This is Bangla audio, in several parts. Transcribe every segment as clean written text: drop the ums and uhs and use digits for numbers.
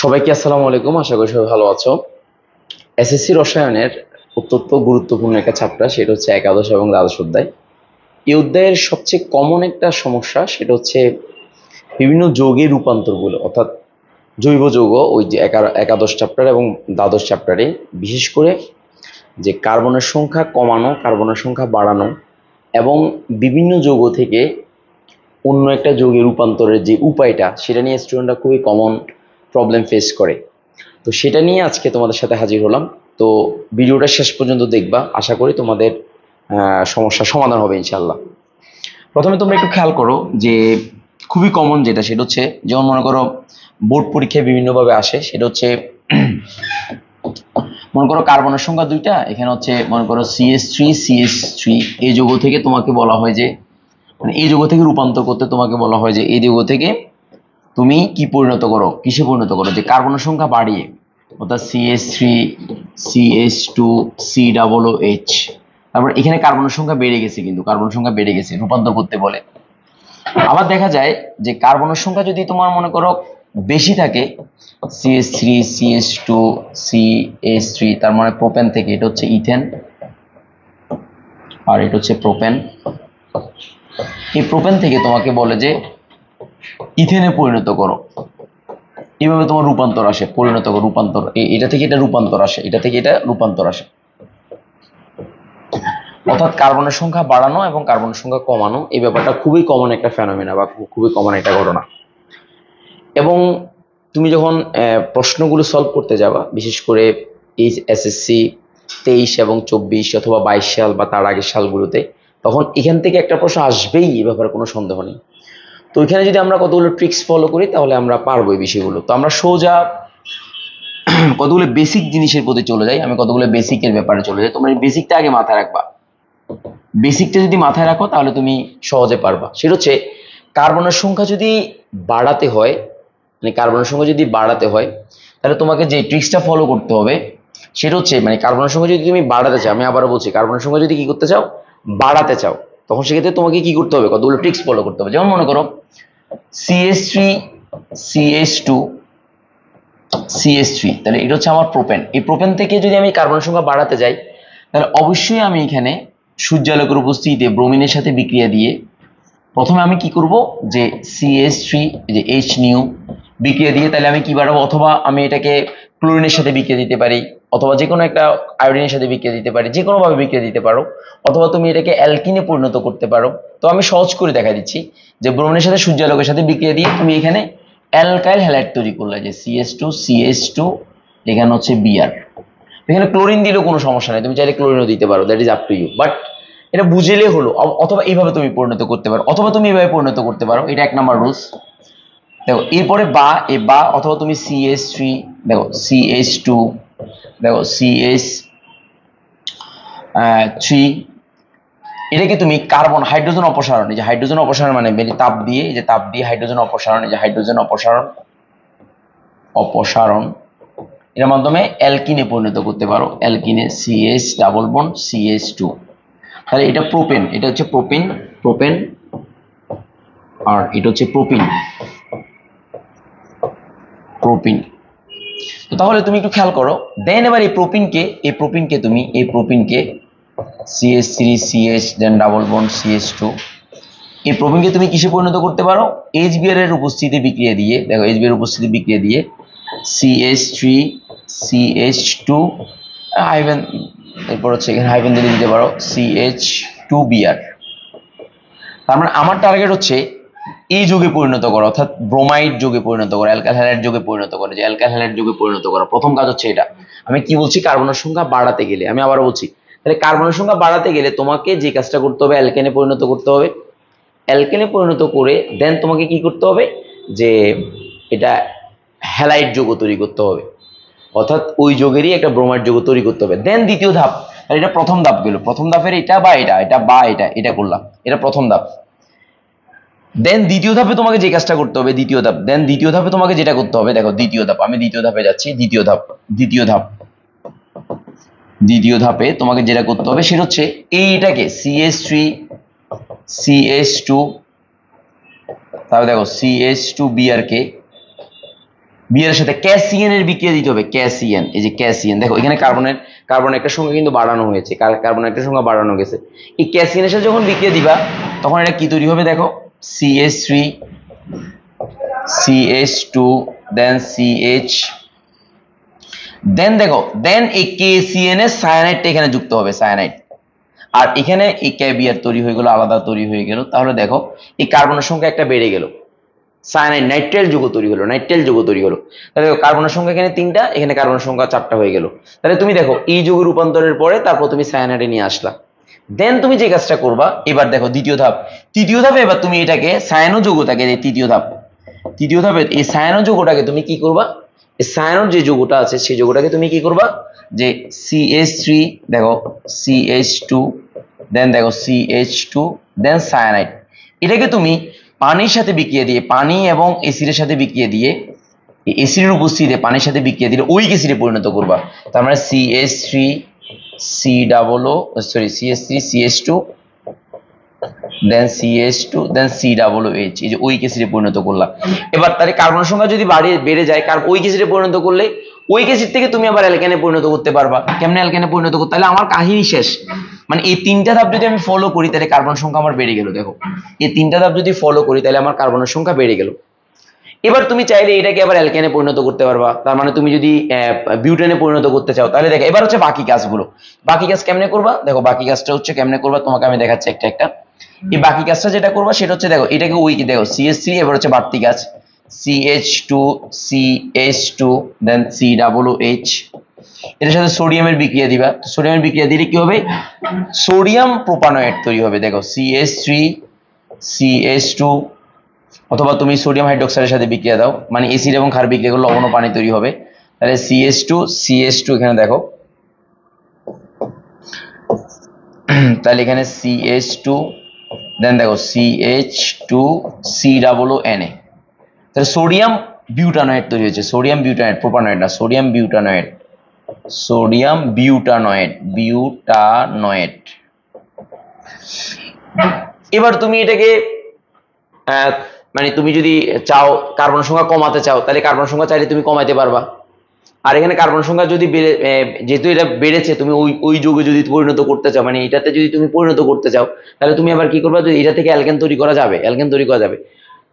সবাইকে আসসালামু আলাইকুম। আশা করি সবাই ভালো আছো। এসএসসি রসায়নের অত্যন্ত গুরুত্বপূর্ণ একটা চ্যাপ্টার, সেটা হচ্ছে একাদশ এবং দ্বাদশ অধ্যায়। এই অধ্যায়ের সবচেয়ে কমন একটা সমস্যা, সেটা হচ্ছে বিভিন্ন যৌগের রূপান্তরগুলো, অর্থাৎ জৈব যৌগ, ওই যে একাদশ চ্যাপ্টার এবং দ্বাদশ চ্যাপ্টারে বিশেষ করে যে কার্বনের সংখ্যা কমানো, কার্বনের সংখ্যা বাড়ানো এবং বিভিন্ন যৌগ থেকে অন্য একটা যৌগে রূপান্তরের যে উপায়টা, সেটা নিয়ে স্টুডেন্টরা খুবই কমন প্রবলেম ফেস করে। তো সেটা নিয়ে আজকে তোমাদের সাথে হাজির হলাম। তো ভিডিওটা শেষ পর্যন্ত দেখবা, আশা করি তোমাদের সমস্যার সমাধান হবে ইনশাল্লাহ। প্রথমে তোমরা একটু খেয়াল করো যে খুবই কমন যেটা, সেটা হচ্ছে যেমন মনে করো বোর্ড পরীক্ষায় বিভিন্নভাবে আসে, সেটা হচ্ছে মনে করো কার্বনের সংখ্যা দুইটা, এখানে হচ্ছে মনে করো CH3 এই যৌগ থেকে তোমাকে বলা হয় যে, মানে এই যৌগ থেকে রূপান্তর করতে তোমাকে বলা হয় যে এই যৌগ থেকে তুমি কি পরিণত করো, কিসে পরিণত করো, যে কার্বনের সংখ্যা বাড়িয়ে, অর্থাৎ CH3 CH2 COOH। তারপর এখানে কার্বনের সংখ্যা বেড়ে গেছে, কিন্তু কার্বনের সংখ্যা বেড়ে গেছে, রূপান্তর করতে বলে। আবার দেখা যায় যে কার্বনের সংখ্যা যদি তোমার মনে করো বেশি থাকে, CH3 CH2 CH3, তার মানে প্রোপেন থেকে, এটা হচ্ছে ইথেন আর এটা হচ্ছে প্রোপেন। এই প্রোপেন থেকে তোমাকে বলে যে ইথেনে পরিণত করো। এইভাবে তোমার রূপান্তর আসে, পরিণত রূপান্তর, এটা থেকে এটা রূপান্তর আসে, এটা থেকে এটা রূপান্তর আসে। অর্থাৎ কার্বনের সংখ্যা বাড়ানো এবং কার্বনের সংখ্যা কমানো, এই ব্যাপারটা খুবই কমন একটা ফেনোমেনা বা খুবই কমন একটা ঘটনা। এবং তুমি যখন প্রশ্নগুলো সলভ করতে যাবা, বিশেষ করে এই এসএসসি 23 এবং 24 অথবা 22 সাল বা তার আগের সালগুলোতে, তখন এখান থেকে একটা প্রশ্ন আসবেই, এ ব্যাপারে কোনো সন্দেহ নেই। তো এখানে যদি আমরা কতগুলো ট্রিক্স ফলো করি, তাহলে আমরা পারবো এই বিষয়গুলো। তো আমরা সোজা কতগুলো বেসিক জিনিসের প্রতি চলে যাই, আমি কতগুলো বেসিকের ব্যাপারে চলে যাই। তোমরা এই বেসিকটা আগে মাথায় রাখবা। বেসিকটা যদি মাথায় রাখো তাহলে তুমি সহজে পারবা। সেটা হচ্ছে কার্বনের সংখ্যা যদি বাড়াতে হয়, মানে কার্বনের সংখ্যা যদি বাড়াতে হয়, তাহলে তোমাকে যে ট্রিক্সটা ফলো করতে হবে সেটা হচ্ছে, মানে কার্বনের সংখ্যা যদি তুমি বাড়াতে চাও, আমি আবারও বলছি, কার্বনের সংখ্যা যদি কি করতে চাও, বাড়াতে চাও, তখন সেক্ষেত্রে তোমাকে কি করতে হবে, কতগুলো ট্রিক্স ফলো করতে হবে। যেমন মনে করো CH3 তাহলে এটা হচ্ছে আমার প্রোপেন। এই প্রোপেন থেকে যদি আমি কার্বনের সংখ্যা বাড়াতে যাই, তাহলে অবশ্যই আমি এখানে সূর্যালোকের উপস্থিতিতে ব্রোমিনের সাথে বিক্রিয়া দিয়ে প্রথমে আমি কি করব, যে CH3 যে H নিউ বিক্রিয়া দিয়ে, তাহলে আমি কি বাড়াবো, অথবা আমি এটাকে ক্লোরিনের সাথে বিক্রিয়া দিতে পারি, অথবা যে কোনো একটা আয়োডিনের সাথে বিক্রিয়া দিতে পারি, যে কোনোভাবে বিক্রিয়া দিতে পারো, অথবা তুমি এটাকে অ্যালকিনে পরিণত করতে পারো। তো আমি সহজ করে দেখা দিচ্ছি যে ব্রোমিনের সাথে সূর্যালোকের সাথে বিক্রিয়া দিয়ে তুমি এখানে অ্যালকাইল হ্যালাইড তৈরি করলে, যে CH2 এখানে হচ্ছে Br। এখানে ক্লোরিন দিলেও কোনো সমস্যা নেই, তুমি চাইলে ক্লোরিনও দিতে পারো, that is up to you. But এটা বুঝলে হলো। অথবা এইভাবে তুমি পরিণত করতে পারো, অথবা তুমি এইভাবে পরিণত করতে পারো, এটা 1 নাম্বার রুলস। দেখো এরপরে বা অথবা তুমি CH3, দেখো CH2, দেখো CH3, এটাকে তুমি কার্বন হাইড্রোজেন অপসারণ, এই যে হাইড্রোজেন অপসারণ মানে তাপ দিয়ে, এই যে তাপ দিয়ে হাইড্রোজেন অপসারণ, এই যে হাইড্রোজেন অপসারণ এর মাধ্যমে অ্যালকিনে পরিণত করতে পারো, অ্যালকিনে CH ডাবল বন্ড CH2। তাহলে এটা প্রোপেন, এটা হচ্ছে প্রোপেন আর এটা হচ্ছে প্রোপিন। তো তাহলে তুমি একটু খেয়াল করো, দেন এবার এই প্রোপিনকে CH3CH দেন ডাবল বন্ড CH2, এই প্রোপিনকে তুমি কিসে পরিণত করতে পারো, HBr এর উপস্থিতি বিক্রিয়া দিয়ে, দেখো HBr এর উপস্থিতি বিক্রিয়া দিয়ে CH3CH2 হাইফেন, এরপর হচ্ছে এখানে হাইফেন দিয়ে দিতে পারো CH2Br। তার মানে আমার টার্গেট হচ্ছে এই যৌগে পরিণত করা, অর্থাৎ ব্রোমাইড যৌগে পরিণত করা, অ্যালকাইল হ্যালাইড যৌগে পরিণত করা, যে অ্যালকাইল হ্যালাইড যৌগে পরিণত করা। প্রথম কাজ হচ্ছে এটা। আমি কি বলছি, কার্বনের সংখ্যা বাড়াতে গেলে, আমি আবারও বলছি, তাহলে কার্বনের সংখ্যা বাড়াতে গেলে তোমাকে যে কাজটা করতে হবে, অ্যালকেনে পরিণত করতে হবে। অ্যালকেনে পরিণত করে দেন তোমাকে কি করতে হবে, যে এটা হ্যালাইড যৌগ তৈরি করতে হবে, অর্থাৎ ওই যৌগেরই একটা ব্রোমাইড যৌগ তৈরি করতে হবে। দেন দ্বিতীয় ধাপ, এটা প্রথম ধাপ গেল, প্রথম ধাপের এটা বা এটা করলাম, এটা প্রথম ধাপ। দেন দ্বিতীয় ধাপে তোমাকে যে কাজটা করতে হবে, দ্বিতীয় ধাপে তোমাকে যেটা করতে হবে, দেখো দ্বিতীয় ধাপ, আমি দ্বিতীয় ধাপে যাচ্ছি। দ্বিতীয় ধাপে তোমাকে যেটা করতে হবে সেটা হচ্ছে এইটাকে CH3CH2, তাহলে দেখো CH2Br কে বিয়ার সাথে ক্যাসিয়ান এর বিক্রিয়া দিতে হবে, ক্যাসিয়ান, এই যে ক্যাসিয়ান, দেখো এখানে কার্বন একটা সংখ্যা কিন্তু বাড়ানো হয়েছে, কার্বন একটা সংখ্যা বাড়ানো গেছে। এই ক্যাসিয়ানের সাথে যখন বিক্রিয়া দিবা তখন এটা কি তৈরি হবে, দেখো CH3 CH2 দেন CH, দেন দেখো দেন এই KCN এর সায়ানাইডটা এখানে যুক্ত হবে, সায়ানাইড। আর এখানে এই ক্যাবিয়ার তৈরি হয়ে গেল, আলাদা তৈরি হয়ে গেল। তাহলে দেখো এই কার্বনের সংখ্যা একটা বেড়ে গেল, সায়ানাইড নাইট্রাইল যৌগ তৈরি হলো, নাইট্রাইল যৌগ তৈরি হলো। তাহলে দেখো কার্বনের সংখ্যা এখানে 3টা, এখানে কার্বনের সংখ্যা 4টা হয়ে গেল। তাহলে তুমি দেখো এই যৌগ রূপান্তরের পরে তারপর তুমি সায়ানাইডে নিয়ে আসলা। দেন তুমি যে কাজটা করবা, এবার দেখো দ্বিতীয় ধাপ, তৃতীয় ধাপে এবার তুমি এটাকে সায়ানো যৌগটাকে, তৃতীয় ধাপে এই সায়ানো যৌগটাকে তুমি কি করবা, এই সায়ানোর যে যৌগটা আছে সেই যৌগটাকে তুমি কি করবা, যে CH3 দেখো CH2 দেন দেখো CH2 দেন সায়ানাইড, এটাকে তুমি পানির সাথে বিক্রিয়া দিয়ে, পানি এবং এসিডের সাথে বিক্রিয়া দিয়ে, এসিডের উপস্থিতিতে পানির সাথে বিক্রিয়া দিলে ওই এসিডে পরিণত করবা। তার মানে CH3 CH3 দেন CH2 দেন COOH, এই যে ওই এসিডে পরিণত করলা। এবার তাহলে কার্বনের সংখ্যা যদি বেড়ে যায়, কারণ ওই এসিডে পরিণত করলে ওই এসিড থেকে তুমি আবার অ্যালকেনে পরিণত করতে পারবা। কেমনে অ্যালকেনে পরিণত করতে, তাহলে আমার কাহিনী শেষ। মানে এই 3টা ধাপ যদি আমি ফলো করি তাহলে কার্বনের সংখ্যা আমার বেড়ে গেল। দেখো এই 3টা ধাপ যদি ফলো করি তাহলে আমার কার্বনের সংখ্যা বেড়ে গেল। এবার তুমি চাইলে এটাকে আবার অ্যালকেনে পরিণত করতে পারবা। তার মানে তুমি যদি বিউটেনে পরিণত করতে চাও তাহলে দেখো এবার হচ্ছে বাকি কাজগুলো। বাকি কাজ কেমনে করবা, দেখো বাকি কাজটা হচ্ছে কেমনে করবা তোমাকে আমি দেখাচ্ছি একটা একটা। এই বাকি কাজটা যেটা করবা সেটা হচ্ছে, দেখো এটাকে ওই দেখো CH3, এবার হচ্ছে বাড়তি কাজ CH2 CH2 দেন COOH, এটার সাথে সোডিয়ামের বিক্রিয়া দিবা। সোডিয়ামের বিক্রিয়া দিলে কি হবে, সোডিয়াম প্রোপানয়েড তৈরি হবে। দেখো CH3 CH2, অথবা তুমি সোডিয়াম হাইড্রোক্সাইডের সাথে বিক্রিয়া দাও, মানে এসিড এবং ক্ষার বিক্রিয়া করলে লবণ ও পানি তৈরি হবে। তাহলে CH2 এখানে দেখো, তাহলে এখানে CH2 দেন দেখো CH2 COONA, তাহলে সোডিয়াম বিউটানয়েড তৈরি হয়েছে। সোডিয়াম বিউটানয়েড, প্রোপানয়েড না, সোডিয়াম বিউটানয়েড, সোডিয়াম বিউটানয়েড। এবার তুমি এটাকে মানে তুমি যদি চাও কার্বন সংখ্যা কমাতে চাও তাহলে কার্বন সংখ্যা চাইলে তুমি কমাইতে পারবা। আর এখানে কার্বন সংখ্যা যদি যেহেতু এটা বেড়েছে, তুমি ওই যৌগে যদি পরিণত করতে চাও, মানে এটাতে যদি তুমি পরিণত করতে চাও তাহলে তুমি আবার কি করবা, এটা থেকে অ্যালকেন তৈরি করা যাবে, অ্যালকেন তৈরি করা যাবে।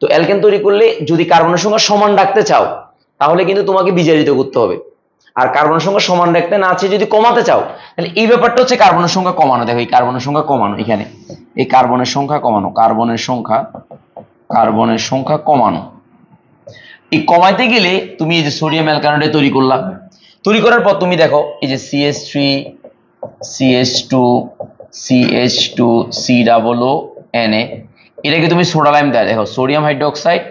তো অ্যালকেন তৈরি করলে যদি কার্বনের সংখ্যা সমান রাখতে চাও তাহলে কিন্তু তোমাকে বিজারিত করতে হবে। আর কার্বনের সংখ্যা সমান রাখতে না আছে যদি কমাতে চাও, তাহলে এই ব্যাপারটা হচ্ছে কার্বনের সংখ্যা কমানো। দেখো এই কার্বনের সংখ্যা কমানো, এখানে এই কার্বনের সংখ্যা কমানো, কার্বনের সংখ্যা কমানো। এই কমাইতে গেলে তুমি এই যে সোডিয়াম অ্যালকানোডে তৈরি করলা, তৈরি করার পর তুমি দেখো এই যে CH3 CH2 COONA, এটাকে তুমি সোডা লাইম দেয়, দেখো সোডিয়াম হাইড্রোক্সাইড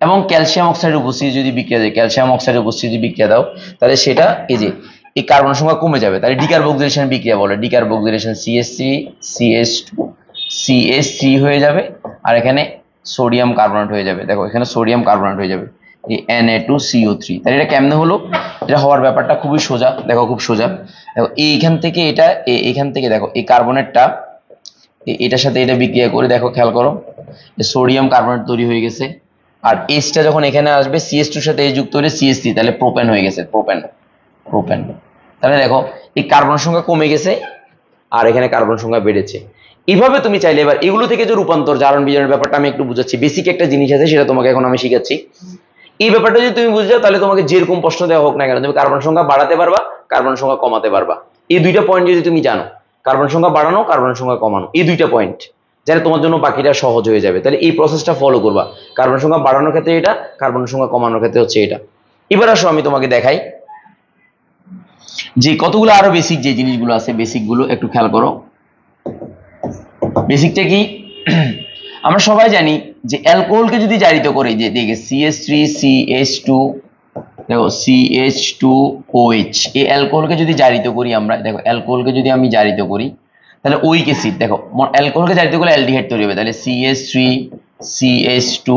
এবং ক্যালসিয়াম অক্সাইডের উপস্থিতি যদি বিক্রিয়া দেয়, ক্যালসিয়াম অক্সাইডের উপস্থিতি বিক্রিয়া দাও, তাহলে সেটা এই যে এই কার্বনের সংখ্যা কমে যাবে। তাহলে ডিকার্বক্সিলেশন বিক্রিয়া বলে, ডিকার্বক্সিলেশন CH3 CH2 হয়ে যাবে, আর এখানে সোডিয়াম কার্বনেট হয়ে যাবে। দেখো এখানে সোডিয়াম কার্বনেট হয়ে যাবে, এই Na2CO3। তাহলে এটা কেমনে হলো, এটা হওয়ার ব্যাপারটা খুবই সোজা। দেখো খুব সোজা, দেখো এইখান থেকে এটা, এখান থেকে দেখো এই কার্বনেটটা এটার সাথে এটা বিক্রিয়া করে দেখো, খেয়াল করো সোডিয়াম কার্বনেট তৈরি হয়ে গেছে। আর এইচটা যখন এখানে আসবে CH2 এর সাথে এই যুক্ত হলে CH3, তাহলে প্রোপেন হয়ে গেছে, প্রোপেন। তাহলে দেখো এই কার্বনের সংখ্যা কমে গেছে আর এখানে কার্বন সংখ্যা বেড়েছে। এইভাবে তুমি চাইলে এবার এগুলো থেকে যে রূপান্তর, জারণ বিজারণের ব্যাপারটা আমি একটু বুঝাচ্ছি, বেসিক একটা জিনিস আছে সেটা তোমাকে এখন আমি শিখাচ্ছি। এই ব্যাপারটা যদি তুমি বুঝে যাও তাহলে তোমাকে যেরকম প্রশ্ন দেওয়া হোক না কেন তুমি কার্বন সংখ্যা বাড়াতে পারবা, কার্বন সংখ্যা কমাতে পারবা। এই দুইটা পয়েন্ট যদি তুমি জানো, কার্বন সংখ্যা বাড়ানো, কার্বন সংখ্যা কমানো, এই দুইটা পয়েন্ট যারা তোমার জন্য বাকিটা সহজ হয়ে যাবে। তাহলে এই প্রসেসটা ফলো করবা, কার্বন সংখ্যা বাড়ানোর ক্ষেত্রে এটা, কার্বন সংখ্যা কমানোর ক্ষেত্রে হচ্ছে এটা। এবার আসো আমি তোমাকে দেখাই যে কতগুলো আরো বেসিক যে জিনিসগুলো আছে, বেসিক গুলো একটু খেয়াল করো। বেসিকটা কি, আমরা সবাই জানি যে অ্যালকোহলকে যদি জারিত করি, যে দেখে CH3 CH2 দেখো CH2OH, এই অ্যালকোহলকে যদি জারিত করি আমরা, দেখো অ্যালকোহলকে যদি আমি জারিত করি তাহলে ওইক অ্যাসিড, দেখো অ্যালকোহলকে জারিত করলে অ্যালডিহাইড তৈরি হবে। তাহলে CH3 CH2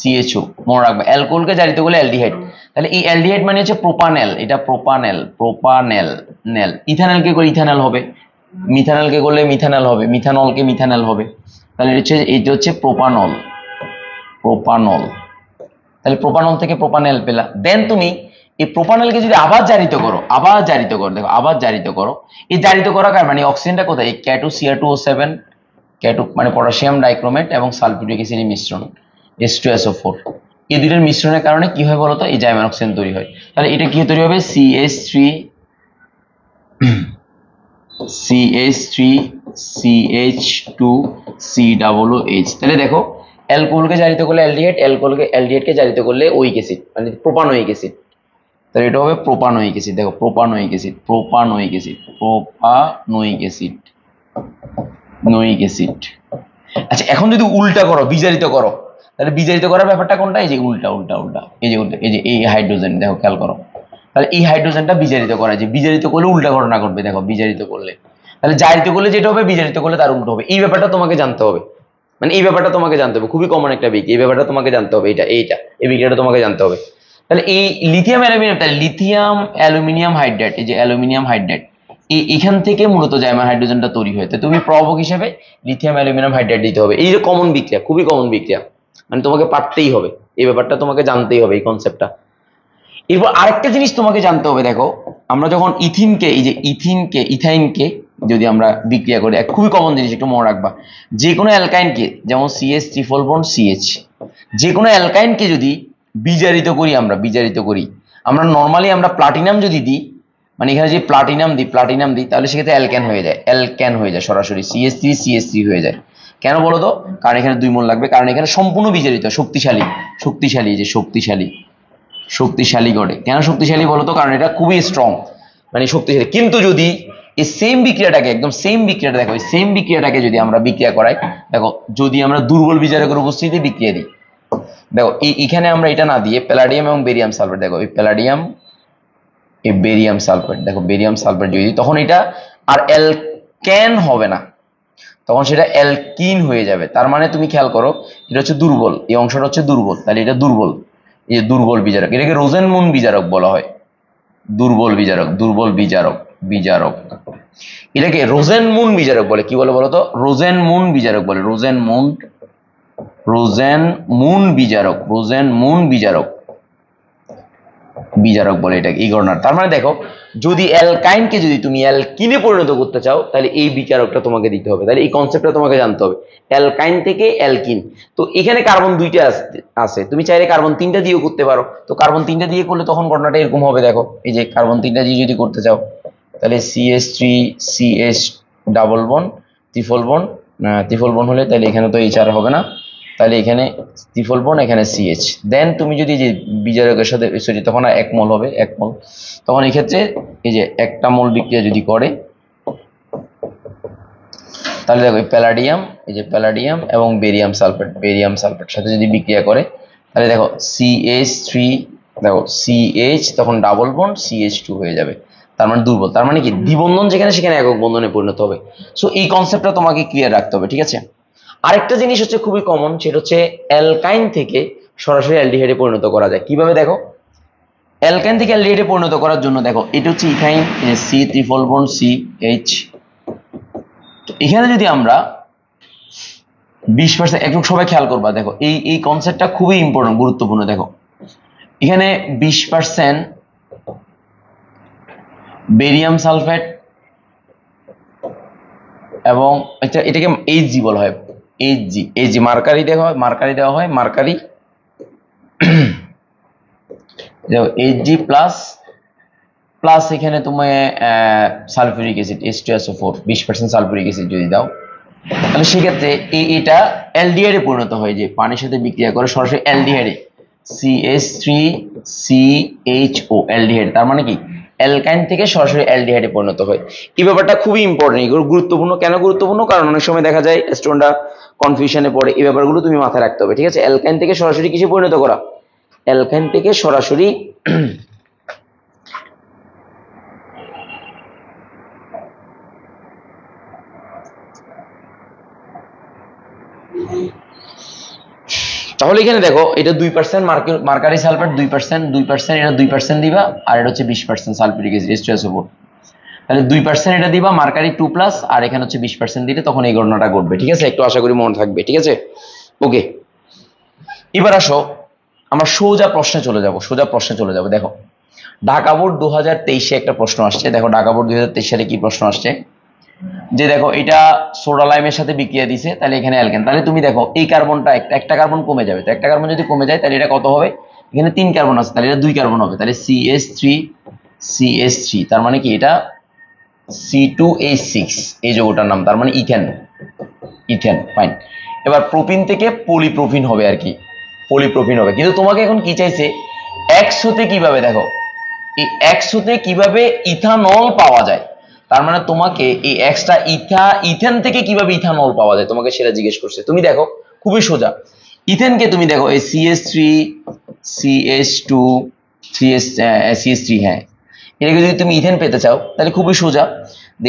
CHO মনে রাখবে, অ্যালকোহলকে জারিত করলে অ্যালডিহাইড। তাহলে এই অ্যালডিহাইড মানে হচ্ছে প্রোপানেল, এটা প্রোপানেল। ইথানলকে করে ইথানল হবে, মিথানলকে করলে মিথানল হবে, মিথানলকে মিথানল হবে। তাহলে এটা হচ্ছে প্রোপানল। তাহলে প্রোপানল থেকে প্রোপানেল পেলা। দেন তুমি এই প্রোপানেলকে যদি আবার জারিত করো, দেখো আবার জারিত করো, এই জারিত করা কার মানে অক্সিজেনটা কোথায়, এই K2Cr2O7, K2 মানে পটাশিয়াম ডাইক্রোমেট এবং সালফিউরিক অ্যাসিডের মিশ্রণ H2SO4, এই দুইটার মিশ্রণের কারণে কি হয় বলতো, এই জাইমান অক্সিজেন তৈরি হয়। তাহলে এটা কি তৈরি হবে, CH3CH2COOH। তাহলে দেখো অ্যালকোহলকে জারিত করলে অ্যালডিহাইডকে জারিত করলে ওইক অ্যাসিড মানে প্রোপানোইক অ্যাসিড, তাহলে এটা হবে প্রোপানোইক অ্যাসিড। দেখো প্রোপানোইক অ্যাসিড। আচ্ছা এখন যদি উল্টা করো, বিজারিত করো, তাহলে বিজারিত করার ব্যাপারটা কোনটা, এই যে উল্টা, এই যে এই হাইড্রোজেন, দেখো খেয়াল করো, তাহলে এই হাইড্রোজেনটা বিজারিত করা, যে বিজারিত করলে উল্টা ঘটনা ঘটবে, দেখো বিজারিত করলে, তাহলে জারিত করলে যেটা হবে বিজারিত করলে তার উল্টো হবে। এই ব্যাপারটা তোমাকে জানতে হবে, মানে এই ব্যাপারটা তোমাকে জানতে হবে, খুবই কমন একটা বিক্রিয়া, এই ব্যাপারটা তোমাকে জানতে হবে, এই বিক্রিয়াটা তোমাকে জানতে হবে। তাহলে এই লিথিয়াম অ্যালুমিনিয়াম হাইড্রেট, এই যে অ্যালুমিনিয়াম হাইড্রেট, এখান থেকে মূলত জাইমান হাইড্রোজেনটা তৈরি হয়। তো তুমি প্রভাবক হিসেবে লিথিয়াম অ্যালুমিনিয়াম হাইড্রেট দিতে হবে। এই যে কমন বিক্রিয়া, খুবই কমন বিক্রিয়া, মানে তোমাকে পারতেই হবে, এই ব্যাপারটা তোমাকে জানতেই হবে, এই কনসেপ্টটা। এরপর আরেকটা জিনিস তোমাকে জানতে হবে, দেখো আমরা যখন ইথাইনকে যদি আমরা বিক্রিয়া করি, খুবই কমন জিনিস একটু মনে রাখবা, যে কোনো অ্যালকাইনকে, যেমন CH ট্রিপল বন্ড CH, যে কোনো অ্যালকাইনকে যদি বিজারিত করি আমরা নর্মালি আমরা প্লাটিনাম যদি দিই, মানে এখানে যে প্লাটিনাম দিই তাহলে সেক্ষেত্রে অ্যালকেন হয়ে যায় সরাসরি, CH3 হয়ে যায়। কেন বলো তো, কারণ এখানে 2 মোল লাগবে, কারণ এখানে সম্পূর্ণ বিজারিত, শক্তিশালী, এই যে শক্তিশালী করে। কেন শক্তিশালী বলতো, কারণ এটা খুবই স্ট্রং, মানে শক্তিশালী। কিন্তু যদি এই সেম বিক্রিয়াটাকে, একদম সেম বিক্রিয়াটা, দেখো এই সেম বিক্রিয়াটাকে যদি আমরা বিক্রিয়া করাই, দেখো যদি আমরা দুর্বল বিজারকের উপস্থিতিতে বিক্রিয়া দিই, দেখো এখানে আমরা এটা না দিয়ে প্যালাডিয়াম এবং বেরিয়াম সালফেট, দেখো এই প্যালাডিয়াম এই বেরিয়াম সালফেট, দেখো বেরিয়াম সালফেট যদি, তখন এটা আর অ্যালকেন হবে না, তখন সেটা অ্যালকিন হয়ে যাবে। তার মানে তুমি খেয়াল করো, এটা হচ্ছে দুর্বল, এই অংশটা হচ্ছে দুর্বল, তাহলে এটা দুর্বল, এই যে দুর্বল বিজারক, এটাকে রোজেনমুন বিজারক বলা হয়, দুর্বল বিজারক, এটাকে রোজেনমুন বিজারক বলে। কি বলে বলো তো, রোজেনমুন বিজারক বলে, রোজেনমুন বিজারক বলে এটাকে, এই ঘটনা। তার মানে দেখো যদি অ্যালকাইনকে যদি তুমি অ্যালকিনে পরিণত করতে চাও, তাহলে এই বিজারকটা তোমাকে দিতে হবে, তাহলে এই কনসেপ্টটা তোমাকে জানতে হবে, অ্যালকাইন থেকে অ্যালকিন। তো এখানে কার্বন 2টা আছে, তুমি চাইলে কার্বন 3টা দিয়েও করতে পারো। তো কার্বন 3টা দিয়ে করলে তখন ঘটনাটা এরকম হবে, দেখো এই যে কার্বন 3টা দিয়ে যদি করতে চাও, তাহলে CH3CH double bond triple bond হলে, তাহলে এখানে তো HR হবে না, তাহলে এখানে ট্রিপল বন্ড, এখানে CH। দেন তুমি যদি যে বিজারকের সাথে সরি, তখন 1 মোল হবে, 1 মোল। তখন এই ক্ষেত্রে এই যে 1টা মোল বিক্রিয়া যদি করে, তাহলে দেখো প্যালাডিয়াম এবং বেরিয়াম সালফেট সাথে যদি বিক্রিয়া করে, তাহলে দেখো CH3, দেখো CH তখন ডাবল বন্ড CH2 হয়ে যাবে, তার মানে দুর্বল। তার মানে কি, দ্বিবন্ধন যেখানে সেখানে একক বন্ধনে পরিণত হবে। সো এই কনসেপ্টটা তোমাকে ক্লিয়ার রাখতে হবে, ঠিক আছে। আরেকটা জিনিস হচ্ছে খুবই কমন, সেটা হচ্ছে অ্যালকাইন থেকে সরাসরি অ্যালডিহাইডে পরিণত করা যায় কিভাবে। দেখো অ্যালকাইন থেকে অ্যালডিহাইডে পরিণত করার জন্য, দেখো এটা হচ্ছে ethyne, C triple bond CH। এখানে যদি আমরা 20%, একটু সবাই খেয়াল করবা, দেখো এই কনসেপ্টটা খুবই ইম্পর্টেন্ট, গুরুত্বপূর্ণ। দেখো এখানে 20% বেরিয়াম সালফেট এবং এটাকে HG বলা হয়, HG মার্কারি দেওয়া হয়, দেখো HG প্লাস এখানে তুমি sulphuric acid H2SO4, 20% sulphuric acid যদি দাও, তাহলে সেক্ষেত্রে এটা অ্যালডিহাইডে পরিণত হয়, যে পানির সাথে বিক্রিয়া করে সরাসরি অ্যালডিহাইডে, CH3CHO অ্যালডিহাইড। তার মানে কি, অ্যালকাইন থেকে সরাসরি অ্যালডিহাইডে পরিণত হয়। এই ব্যাপারটা খুবই ইম্পর্টেন্ট, এগুলো গুরুত্বপূর্ণ। কেন গুরুত্বপূর্ণ, কারণ অনেক সময় দেখা যায় স্টুডেন্টরা কনফিউশনে পড়ে, এই ব্যাপারগুলো তুমি মাথায় রাখতে হবে, ঠিক আছে। অ্যালকাইন থেকে সরাসরি কিসে পরিণত করা, অ্যালকাইন থেকে সরাসরি তাহলে এখানে দেখো এটা 2% মার্কারি সালফেট, 2% এটা 2% দিবা, আর এটা হচ্ছে 20% সালফিউরিক অ্যাসিড H2SO4, তাহলে 2% এটা দিবা, মার্কারি 2+, আর এখানে হচ্ছে 20% দিলে তখন এই ঘটনাটা ঘটবে, ঠিক আছে। একটু আশা করি মনে থাকবে, ঠিক আছে। ওকে, এবার আসো আমরা সোজা প্রশ্নে চলে যাব। দেখো ঢাকা বোর্ড 2023-এ একটা প্রশ্ন আসছে। দেখো ঢাকা বোর্ড 2023 সালে কি প্রশ্ন আসছে, যে দেখো এটা সোডা লাইমের সাথে বিক্রিয়া দিছে, তাহলে এখানে অ্যালকেন। তাহলে তুমি দেখো এই কার্বনটা একটা কার্বন কমে যাবে, তো একটা কার্বন যদি কমে যায় তাহলে এটা কত হবে, এখানে 3 কার্বন আছে তাহলে এটা 2 কার্বন হবে, তাহলে CH3 তার মানে কি এটা C2H6 এই যৌগটার নাম, তার মানে ইথেন ফাইন। এবার প্রোপিন থেকে পলিপ্রোপিন হবে আর কি, পলিপ্রোপিন হবে। কিন্তু তোমাকে এখন কি চাইছে, এক্স হতে কিভাবে, দেখো এই এক্স হতে কিভাবে ইথানল পাওয়া যায়, তার মানে তোমাকে এই এক্সটা ইথেন থেকে কিভাবে ইথানল পাওয়া যায় তোমাকে সেটা জিজ্ঞেস করছে। তুমি দেখো খুবই সোজা, ইথেনকে তুমি দেখো এই CH3 CH3 হ্যাঁ, এটাকে যদি তুমি ইথেন পেতে চাও তাহলে খুবই সোজা,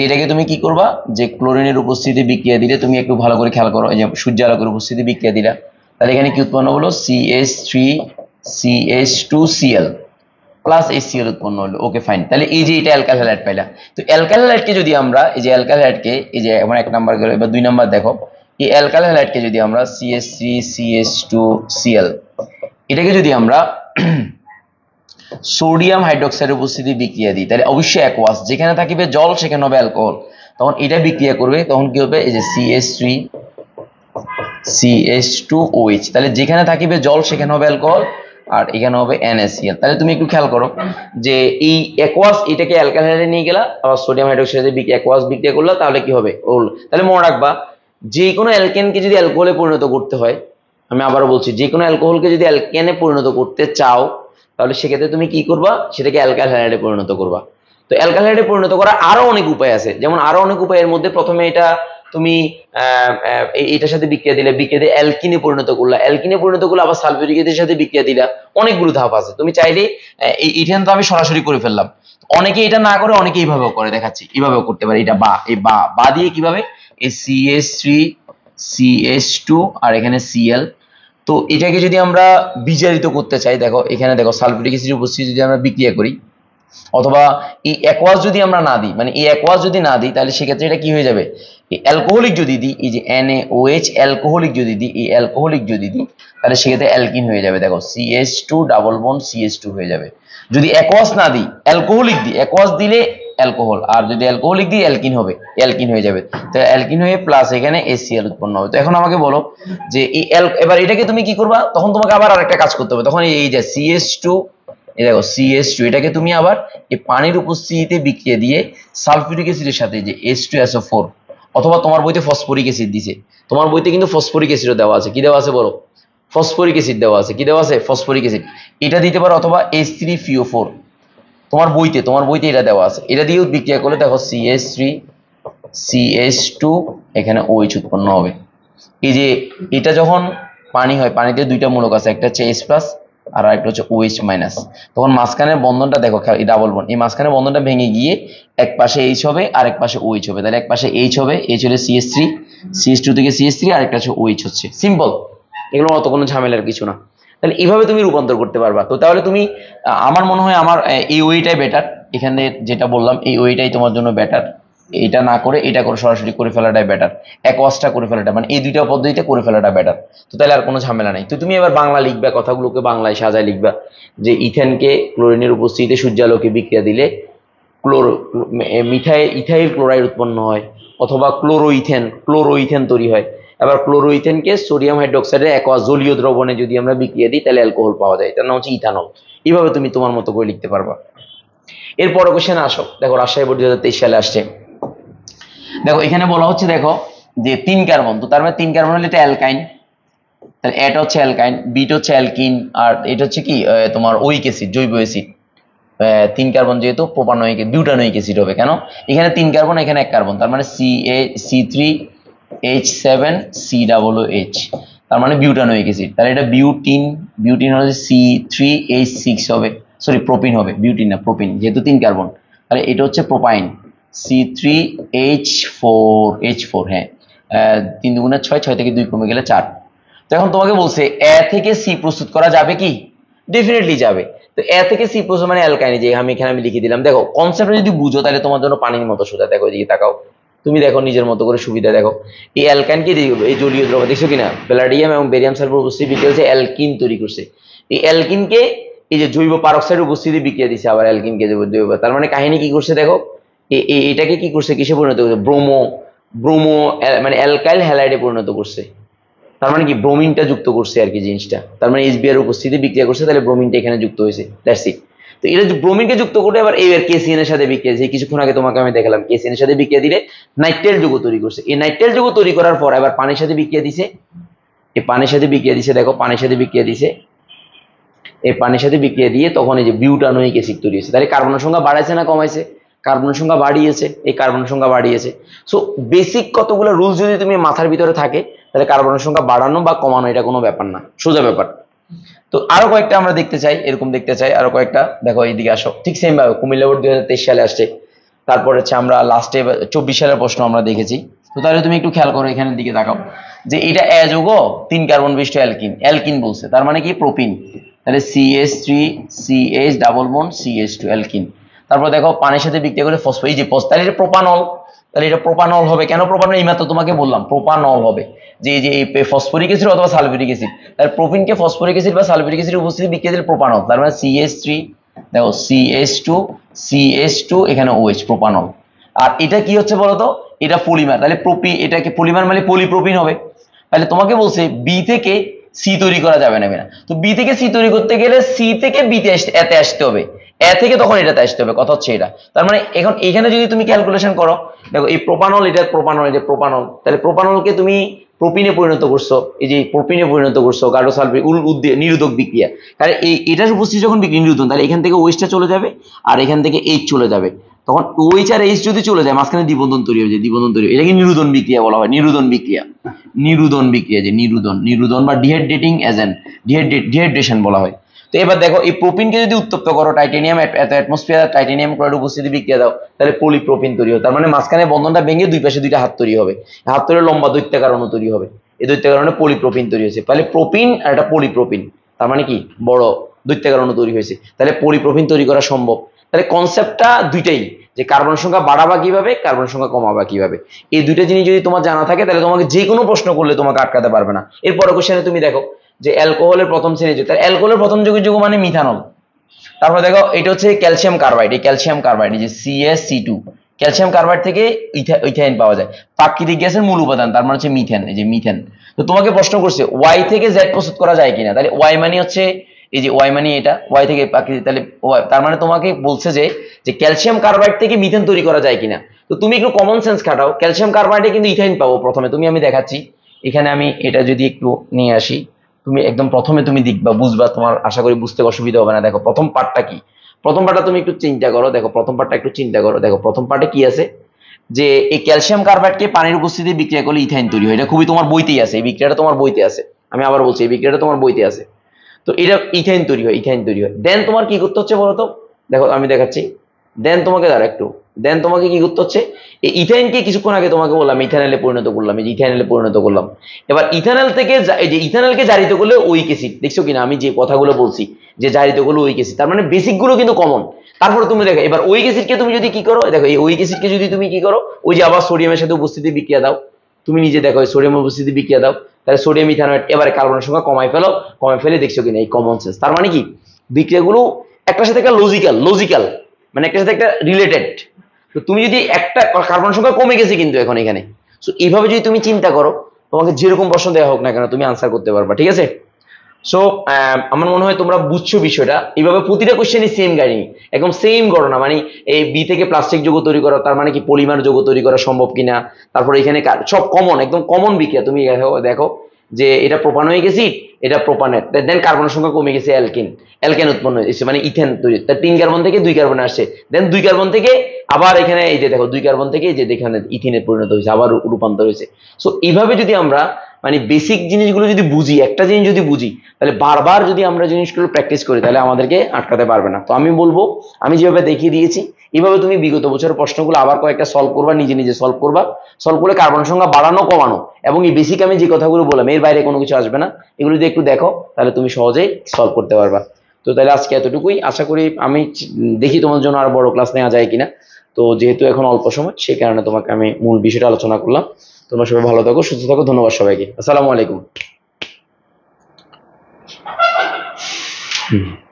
এটাকে তুমি কি করবা, যে ক্লোরিনের উপস্থিতি বিক্রিয়া দিলে, তুমি একটু ভালো করে খেয়াল করো, এই যে সূর্য আলোকের উপস্থিতি বিক্রিয়া দিলা, তাহলে এখানে কি উৎপন্ন হলো, CH3CH2Cl প্লাস HCl উৎপন্ন হলো। ওকে ফাইন, তাহলে এই যে এটা অ্যালকাইল হ্যালাইড পাইলা। তো অ্যালকাইল হ্যালাইডকে যদি আমরা এই যে অ্যালকাইল হ্যালাইডকে এই যে এখন 1 নাম্বার গেল, এবার 2 নাম্বার দেখো, এই অ্যালকাইল হ্যালাইডকে যদি আমরা CH3CH2Cl এটাকে যদি আমরা সোডিয়াম হাইড্রোক্সাইডের উপস্থিতি বিক্রিয়া দিই, তাহলে অবশ্যই অ্যাকোয়াস, যেখানে থাকিবে জল সেখানে হবে অ্যালকোহল, তখন এটা বিক্রিয়া করবে, তখন কি হবে, এই যে CH3CH2OH, তাহলে যেখানে থাকিবে জল সেখানে হবে অ্যালকোহল, আর এখানে হবে NaCl। তাহলে তুমি একটু খেয়াল করো যে এই অ্যাকোয়াস এটাকে অ্যালকাইল হ্যালাইডে নিয়ে গেলা, আবার সোডিয়াম হাইড্রোক্সাইডে অ্যাকোয়াস বিক্রিয়া করলা, তাহলে কি হবে ওল। তাহলে মনে রাখবা, যে কোনো অ্যালকেনকে যদি অ্যালকোহলে পরিণত করতে হয়, আমি আবারও বলছি, যে কোনো অ্যালকোহলকে যদি অ্যালকেনে পরিণত করতে চাও তাহলে সেক্ষেত্রে তুমি কি করবা, সেটাকে অ্যালকাইল হ্যালাইডে পরিণত করবা। তো অ্যালকাইল হ্যালাইডে পরিণত করার আরো অনেক উপায় আছে, যেমন আরো অনেক উপায়ের মধ্যে প্রথমে এটা তুমি এটার সাথে বিক্রিয়া দিয়ে অ্যালকিনে পরিণত করলা, অ্যালকিনে পরিণত করলে আবার সালফিউরিক অ্যাসিডের সাথে বিক্রিয়া দিলা, অনেকগুলো ধাপ আছে। তুমি চাইলে এই ইথেন তো আমি সরাসরি করে ফেললাম, অনেকে এটা না করে অনেকে এইভাবেও করে, দেখাচ্ছি এইভাবেও করতে পারে। এটা এই বা দিয়ে কিভাবে, এই CH3CH2 আর এখানে Cl, তো এটাকে যদি আমরা বিজারিত করতে চাই, দেখো এখানে দেখো সালফিউরিক অ্যাসিডের উপস্থিতি যদি আমরা বিক্রিয়া করি, অথবা এই অ্যাকোয়াস যদি আমরা না দিই, মানে এই অ্যাকোয়াস যদি না দিই, তাহলে সেক্ষেত্রে এটা কি হয়ে যাবে, এই অ্যালকোহলিক যদি দিই, এই যে NaOH অ্যালকোহলিক যদি দিই, এই অ্যালকোহলিক যদি দিই, তাহলে সেক্ষেত্রে অ্যালকিন হয়ে যাবে। দেখো CH2 ডাবল বন্ড CH2 হয়ে যাবে। যদি অ্যাকোয়াস না দিই, অ্যালকোহলিক দিই, অ্যাকোয়াস দিলে অ্যালকোহল, আর যদি অ্যালকোহলিক দিই অ্যালকিন হবে, অ্যালকিন হয়ে যাবে। তো অ্যালকিন হয়ে প্লাস এখানে HCl উৎপন্ন হবে। তো এখন আমাকে বলো যে এই এবার এটাকে তুমি কি করবা, তখন তোমাকে আবার আরেকটা কাজ করতে হবে, তখন এই যে CH2, এই দেখো CH2 এটাকে তুমি আবার এই পানির উপস্থিতিতে বিক্রিয়া দিয়ে সালফিউরিক অ্যাসিডের সাথে যে H2SO4, অথবা তোমার বইতে ফসফরিক অ্যাসিড দিছে, তোমার বইতে কিন্তু ফসফরিক অ্যাসিডও দেওয়া আছে, কি দেওয়া আছে বলো, ফসফরিক অ্যাসিড দেওয়া আছে, কি দেওয়া আছে, ফসফরিক অ্যাসিড, এটা দিতে পারো, অথবা H3PO4, তোমার বইতে এটা দেওয়া আছে, এটা দিয়েও বিক্রিয়া করলে দেখো CH3CH2 এখানে OH উৎপন্ন হবে। এই যে এটা যখন পানি হয়, পানিতে দুইটা মূলক আছে, একটা হচ্ছে H প্লাস আর একটা হচ্ছে OH মাইনাস, তখন মাঝখানের বন্ধনটা দেখো, এই ডাবল বন্ড, এই মাঝখানের বন্ধনটা ভেঙে গিয়ে এক পাশে H হবে আর এক পাশে OH হবে, তাহলে এক পাশে H হবে, H হলে CH3 থেকে CH3, আর একটা হচ্ছে OH হচ্ছে, সিম্পল, এগুলো অত কোনো ঝামেলার কিছু না। তাহলে এইভাবে তুমি রূপান্তর করতে পারবা। তো তাহলে তুমি আমার মনে হয় আমার এই ওয়েটাই বেটার, এখানে যেটা বললাম এই ওয়েটাই তোমার জন্য বেটার, এটা না করে এটা করে সরাসরি করে ফেলাটাই বেটার, অ্যাকোয়াসটা করে ফেলাটা, মানে এই দুইটা পদ্ধতিতে করে ফেলাটা বেটার। তো তাহলে আর কোনো ঝামেলা নেই। তো তুমি এবার বাংলা লিখবা, কথাগুলোকে বাংলায় সাজায় লিখবা, যে ইথেনকে ক্লোরিনের উপস্থিতিতে সূর্যালোকে বিক্রিয়া দিলে ইথাইল ক্লোরাইড উৎপন্ন হয়, অথবা ক্লোরোইথেন তৈরি হয়। এবার ক্লোরোইথেনকে সোডিয়াম হাইড্রোক্সাইডের অ্যাকোয়াস জলীয় দ্রবণে যদি আমরা বিক্রিয়া দিই তাহলে অ্যালকোহল পাওয়া যায়, তার নাম হচ্ছে ইথানল। এইভাবে তুমি তোমার মতো করে লিখতে পারবা। এরপরে কোশ্চেন আসো, দেখো রাজশাহী বোর্ড 2023 সালে আসছে। দেখো এখানে বলা হচ্ছে, দেখো যে 3 কার্বন, তো তার মানে 3 কার্বন হলে এটা অ্যালকাইন, তাহলে এটা হচ্ছে অ্যালকাইন, বিটা হচ্ছে অ্যালকিন, আর এটা হচ্ছে কি তোমার ওইক অ্যাসিড, জৈব অ্যাসিড। 3 কার্বন যেহেতু প্রোপানয়িক বিউটানোয়িক অ্যাসিড হবে, কেন এখানে 3 কার্বন এখানে 1 কার্বন, তার মানে C3H7COOH, তার মানে বিউটানোয়িক অ্যাসিড। তাহলে এটা বিউটিন হলে C3H6 হবে, সরি প্রোপিন হবে, বিউটিন না প্রোপিন, যেহেতু 3 কার্বন। তাহলে এটা হচ্ছে প্রোপাইন, C3H4, হ্যাঁ 3 দুগুণে 6, 6 থেকে 2 কমে গেলে 4। তো এখন তোমাকে বলছে এ থেকে সি প্রস্তুত করা যাবে কি, ডেফিনেটলি যাবে। তো এ থেকে সি প্রস্তুত মানে অ্যালকাইন, যে আমি এখানে লিখে দিলাম। দেখো কনসেপ্টটা যদি বুঝো তাহলে তোমার জন্য পানির মতো সোজা। দেখো এদিকে তাকাও, তুমি দেখো নিজের মতো করে সুবিধা। দেখো এই অ্যালকাইনকে এই জলীয় দ্রব দেখছো কিনা, প্যালাডিয়াম এবং বেরিয়াম সালফার উপস্থিতি বিক্রিয়া হচ্ছে অ্যালকিন তৈরি করছে। এই অ্যালকিনকে এই যে জৈব পারক্সাইড উপস্থিতি বিক্রিয়া দিছে আবার অ্যালকিনকে জৈব, তার মানে কাহিনী কি করছে দেখো, এটাকে কি করছে, কিসে পরিণত করছে, ব্রোমো ব্রোমো মানে অ্যালকাইল হ্যালাইডে পরিণত করছে। তার মানে কি ব্রোমিনটা যুক্ত করছে আর কি জিনিসটা, তার মানে এইচবিআর উপস্থিতি বিক্রিয়া করছে, তাহলে ব্রোমিনটা এখানে যুক্ত হয়েছে, দ্যাটস ইট। তো এটা ব্রোমিনকে যুক্ত করে আবার এই কেসিএন এর সাথে বিক্রিয়া দিয়েছে, কিছুক্ষণ আগে তোমাকে আমি দেখালাম, কেসিএন এর সাথে বিক্রিয়া দিলে নাইট্রাইল যৌগ তৈরি করছে। এই নাইট্রাইল যৌগ তৈরি করার পর এবার পানির সাথে বিক্রিয়া দিছে, এই পানির সাথে বিক্রিয়া দিছে, দেখো পানির সাথে বিক্রিয়া দিছে, এই পানির সাথে বিক্রিয়া দিয়ে তখন এই যে বিউটানোয়িক অ্যাসিড তৈরি হয়েছে। তাহলে কার্বনের সংখ্যা বাড়াইছে না কমাইছে? কার্বনের সংখ্যা বাড়িয়েছে, এই কার্বনের সংখ্যা বাড়িয়েছে। সো বেসিক কতগুলো রুলস যদি তুমি মাথার ভিতরে থাকে, তাহলে কার্বনের সংখ্যা বাড়ানো বা কমানো এটা কোনো ব্যাপার না, সোজা ব্যাপার। তো আরো কয়েকটা আমরা দেখতে চাই, এরকম দেখতে চাই আরো কয়েকটা, দেখো এইদিকে আসো, ঠিক সেম ভাবে কুমিল্লা বোর্ড 2023 সালে আসছে। তারপর হচ্ছে আমরা লাস্টে 24 সালের প্রশ্ন আমরা দেখেছি। তো তাহলে তুমি একটু খেয়াল করো, এখানের দিকে তাকাও, যে এটা এ যৌগ 3 কার্বন বিশিষ্ট অ্যালকিন, অ্যালকিন বলছে, তার মানে কি প্রোপিন, তাহলে CH3CH double bond CH2 alkyne. তারপর দেখো পানির সাথে বিক্রিয়া করে ফসফেট, এই যে তাহলে এটা প্রোপানল, তাহলে এটা প্রোপানল হবে। কেন প্রোপানল? এই মাত্র তোমাকে বললাম প্রোপানল হবে, যে এই যে ফসফরিক অ্যাসিড অথবা সালফিউরিক অ্যাসিড, তাহলে প্রোপিনকে ফসফরিক অ্যাসিড বা সালফিউরিক অ্যাসিড উপস্থিতি বিক্রিয়া দিলে প্রোপানল, তার মানে CH3, দেখো CH2 এখানে OH, প্রোপানল। আর এটা কি হচ্ছে বলতো, এটা পলিমার, তাহলে এটাকে পলিমার মানে পলিপ্রোপিন হবে। তাহলে তোমাকে বলছে বি থেকে সি তৈরি করা যাবে না, তো বি থেকে সি তৈরি করতে গেলে সি থেকে বিতে এতে আসতে হবে, এ থেকে তখন এটাতে আসতে হবে, কথা হচ্ছে এটা। তার মানে এখন এখানে যদি তুমি ক্যালকুলেশন করো, দেখো এই প্রোপানল, এটা প্রোপানল, এটা প্রোপানল, তাহলে প্রোপানলকে তুমি প্রোপিনে পরিণত করছো, এই যে প্রোপিনে পরিণত করছো, কার্বোসালফিক নিরোধক বিক্রিয়া, তাহলে এটার উপস্থিতি যখন নিরোধন, তাহলে এখান থেকে ওইচটা চলে যাবে আর এখান থেকে এইচ চলে যাবে, তখন ওইচ আর এইচ যদি চলে যায় মাঝখানে দ্বিবন্ধন তৈরি হয়ে যায়, দ্বিবন্ধন তৈরি, এটাকে নিরোধন বিক্রিয়া বলা হয়, নিরোধন বিক্রিয়া, যে নিরোধন বা ডিহাইড্রেটিং এজেন্ট, ডিহাইড্রেশন বলা হয়। তো এবার দেখো এই প্রোপিনকে যদি উত্তপ্ত করো, টাইটেনিয়াম অ্যাটমসফিয়ার টাইটেনিয়াম ক্লোরাইড উপস্থিতি বিক্রিয়া দাও, তাহলে পলিপ্রোপিন তৈরি হবে, তার মানে মাঝখানে বন্ধনটা ভেঙে দুই পাশে দুইটা হাত তৈরি হবে, হাত তৈরি লম্বা দৈত্যাকার অণু তৈরি হবে, এই দৈত্যাকার অণু পলিপ্রোপিন তৈরি হয়েছে। তাহলে প্রোপিন আর একটা পলিপ্রোপিন, তার মানে কি বড় দৈত্যাকার অণু তৈরি হয়েছে, তাহলে পলিপ্রোপিন তৈরি করা সম্ভব। তাহলে কনসেপ্টটা দুইটাই, যে কার্বন সংখ্যা বাড়াবা কিভাবে, কার্বন সংখ্যা কমাবা কিভাবে, এই দুইটা জিনিস যদি তোমার জানা থাকে, তাহলে তোমাকে যে কোনো প্রশ্ন করলে তোমাকে আটকাতে পারবে না। এরপরে কোশ্চেনে তুমি দেখো যে অ্যালকোহলের প্রথম শ্রেণী যুগ, তাহলে অ্যালকোহলের প্রথম যুগের যুগ মানে মিথানল। তারপর দেখো এটা হচ্ছে ক্যালসিয়াম কার্বাইড, এই ক্যালসিয়াম কার্বাইড, এই যে CaC2, ক্যালসিয়াম কার্বাইড থেকে ইথাইন পাওয়া যায়, প্রাকৃতিক গ্যাসের মূল উপাদান, তার মানে হচ্ছে মিথেন, এই যে মিথেন। তো তোমাকে প্রশ্ন করছে ওয়াই থেকে জেড প্রস্তুত করা যায় কিনা, তাহলে ওয়াই মানে হচ্ছে এই যে ওয়াই মানে এটা, ওয়াই থেকে প্রাকৃতিক, তাহলে তার মানে তোমাকে বলছে যে ক্যালসিয়াম কার্বাইড থেকে মিথেন তৈরি করা যায় কিনা। তো তুমি একটু কমন সেন্স খাটাও, ক্যালসিয়াম কার্বাইডে কিন্তু ইথাইন পাবো প্রথমে, আমি দেখাচ্ছি, এখানে আমি এটা যদি একটু নিয়ে আসি, তুমি একদম প্রথমে তুমি দেখবা, বুঝবা, তোমার আশা করি বুঝতে অসুবিধা হবে না। দেখো প্রথম পার্টটা কি, প্রথম পার্টটা তুমি একটু চিন্তা করো, দেখো প্রথম পার্টটা একটু চিন্তা করো, দেখো প্রথম পার্টে কি আছে, যে এই ক্যালসিয়াম কার্বাইডকে পানির উপস্থিতি বিক্রিয়া করলে ইথাইন তৈরি হয়, এটা খুবই তোমার বইতেই আছে, এই বিক্রিয়াটা তোমার বইতে আছে, আমি আবার বলছি এই বিক্রিয়াটা তোমার বইতে আছে। তো এটা ইথাইন তৈরি হয়, দেন তোমার কি করতে হচ্ছে বলতো, দেখো আমি দেখাচ্ছি, দেন তোমাকে দাঁড়া একটু, দেন তোমাকে কি করতে হচ্ছে, এই ইথাইনকে কিছুক্ষণ আগে তোমাকে বললাম ইথানলে পরিণত করলাম, এই যে ইথানলে পরিণত করলাম। এবার ইথানল থেকে এই যে ইথানলকে জারিত করলে ওইক অ্যাসিড, দেখছো কিনা আমি যে কথাগুলো বলছি, যে জারিত করলে ওইক অ্যাসিড, তার মানে বেসিক গুলো কিন্তু কমন। তারপরে তুমি দেখো এবার ওইক অ্যাসিডকে তুমি যদি কি করো, দেখো এই ওইক অ্যাসিডকে যদি তুমি কি করো, ওই যে আবার সোডিয়ামের সাথে উপস্থিতি বিক্রিয়া দাও, তুমি নিজে দেখো সোডিয়াম উপস্থিতি বিক্রিয়া দাও, তাহলে সোডিয়াম ইথানয়েড, এবারে কার্বনের সংখ্যা কমাই ফেলে দেখছো কিনা, এই কমন সেন্স। তার মানে কি বিক্রিয়াগুলো একটার সাথে একটা লজিক্যাল, মানে একটার সাথে একটা রিলেটেড। তো তুমি যদি একটা কার্বন সংখ্যা কমে গেছে কিন্তু এখন এখানে, সো এইভাবে যদি তুমি চিন্তা করো, তোমাকে যেরকম প্রশ্ন দেওয়া হোক না কেন তুমি আনসার করতে পারবা, ঠিক আছে। সো আমার মনে হয় তোমরা বুঝছো বিষয়টা, এইভাবে প্রতিটা কোশ্চেনই সেম কাহিনী, একদম সেম ঘটনা, মানে এই বি থেকে প্লাস্টিক যৌগ তৈরি করা, তার মানে কি পলিমার যৌগ তৈরি করা সম্ভব কিনা, তারপর এখানে সব কমন, একদম কমন বিক্রিয়া, তুমি দেখো যে এটা প্রোপানোয়িক অ্যাসিড, এটা প্রোপানেট, দেন কার্বনের সংখ্যা কমে গেছে, অ্যালকেন উৎপন্ন হয়েছে, মানে ইথেন তৈরি, তার 3 কার্বন থেকে 2 কার্বন আসছে, দেন 2 কার্বন থেকে আবার এখানে এই যে দেখো 2 কার্বন থেকে এই যে এখানে ইথিনে পরিণত হয়েছে, আবার রূপান্তর হয়েছে। সো এইভাবে যদি আমরা মানে বেসিক জিনিসগুলো যদি বুঝি, একটা জিনিস যদি বুঝি, তাহলে বারবার যদি আমরা জিনিসগুলো প্র্যাকটিস করি, তাহলে আমাদেরকে আটকাতে পারবে না। তো আমি বলবো, আমি যেভাবে দেখিয়ে দিয়েছি এইভাবে তুমি বিগত বছরের প্রশ্নগুলো আবার কয়েকটা সলভ করবা, নিজে সলভ করবা, সলভ করে কার্বন সংখ্যা বাড়ানো কমানো, এবং এই বেসিক আমি যে কথাগুলো বললাম এর বাইরে কোনো কিছু আসবে না, এগুলো যদি একটু দেখো তাহলে তুমি সহজেই সলভ করতে পারবা। তো তাহলে আজকে এতটুকুই, আশা করি আমি দেখি তোমার জন্য আরো বড় ক্লাস নেওয়া যায় কিনা। তো যেহেতু এখন অল্প সময়, সেই কারণে তোমাকে আমি মূল বিষয়টা আলোচনা করলাম। তোমরা সবাই ভালো থাকো, সুস্থ থাকো, ধন্যবাদ সবাইকে, আসসালামু আলাইকুম। হুম।